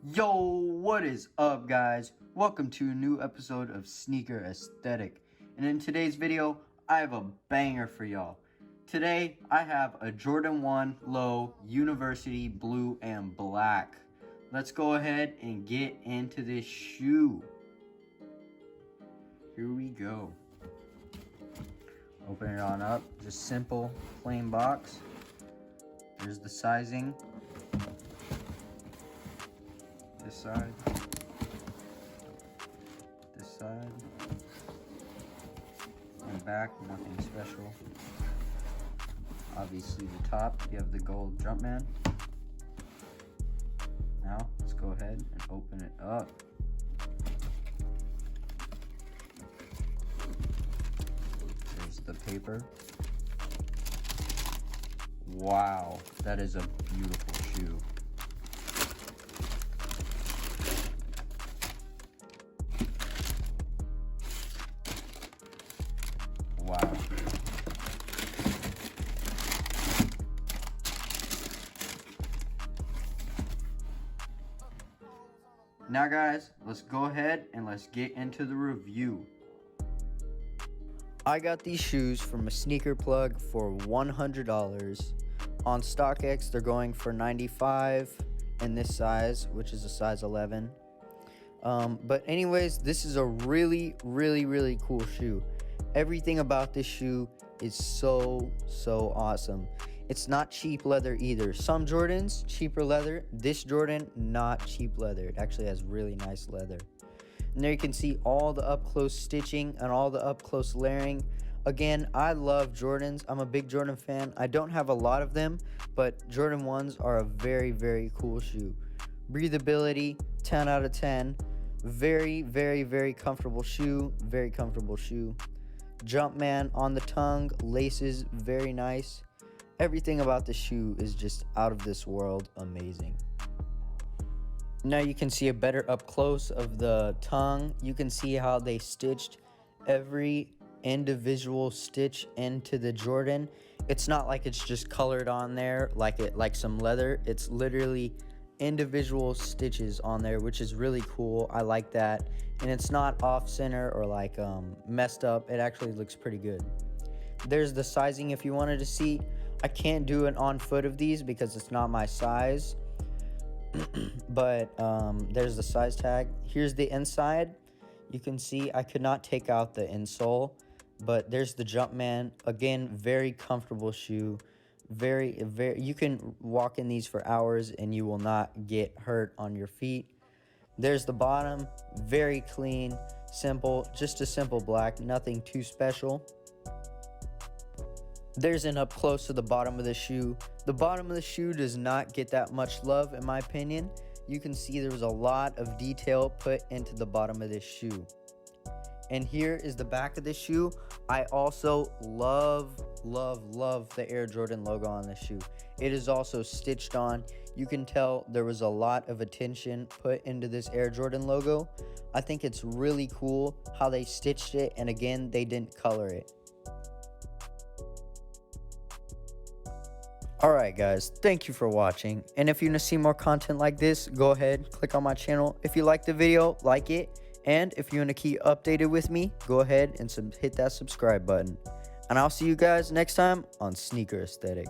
Yo, what is up, guys? Welcome to a new episode of Sneaker Aesthetic. And in today's video, I have a banger for y'all. Today, I have a Jordan 1 Low University Blue and Black. Let's go ahead and get into this shoe. Here we go. Open it on up. Just simple, plain box. Here's the sizing. This side, and back, nothing special. Obviously the top, you have the gold Jumpman. Now, let's go ahead and open it up. There's the paper. Wow, that is a beautiful shoe. Wow. Now guys, let's go ahead and let's get into the review. I got these shoes from a sneaker plug for $100. On StockX, they're going for $95 in this size, which is a size 11. But anyways, this is a really cool shoe. Everything about this shoe is so awesome. It's not cheap leather either. Some Jordans, cheaper leather. This Jordan, not cheap leather. It actually has really nice leather. And there you can see all the up-close stitching and all the up-close layering. Again, I love Jordans. I'm a big Jordan fan. I don't have a lot of them, but Jordan 1s are a very cool shoe. Breathability, 10 out of 10. Very comfortable shoe. Very comfortable shoe. Jumpman on the tongue, laces, very nice. Everything about the shoe is just out of this world amazing. Now you can see a better up close of the tongue. You can see how they stitched every individual stitch into the Jordan. It's not like it's just colored on there like some leather. It's literally individual stitches on there, which is really cool. I like that. And it's not off center or like messed up. It actually looks pretty good. There's the sizing if you wanted to see. I can't do an on foot of these because it's not my size. But there's the size tag. Here's the inside. You can see I could not take out the insole, but there's the Jumpman. Again, very comfortable shoe. Very you can walk in these for hours and you will not get hurt on your feet. There's the bottom, very clean, simple, just a simple black, nothing too special. There's an up close to the bottom of the shoe. The bottom of the shoe does not get that much love in my opinion. You can see there was a lot of detail put into the bottom of this shoe. And here is the back of the shoe. I also love the Air Jordan logo on the shoe. It is also stitched on. You can tell there was a lot of attention put into this Air Jordan logo. I think it's really cool how they stitched it, and again, they didn't color it. Alright guys, thank you for watching. And if you want to see more content like this, go ahead, click on my channel. If you like the video, like it. And if you want to keep updated with me, go ahead and hit that subscribe button. And I'll see you guys next time on Sneaker Aesthetic.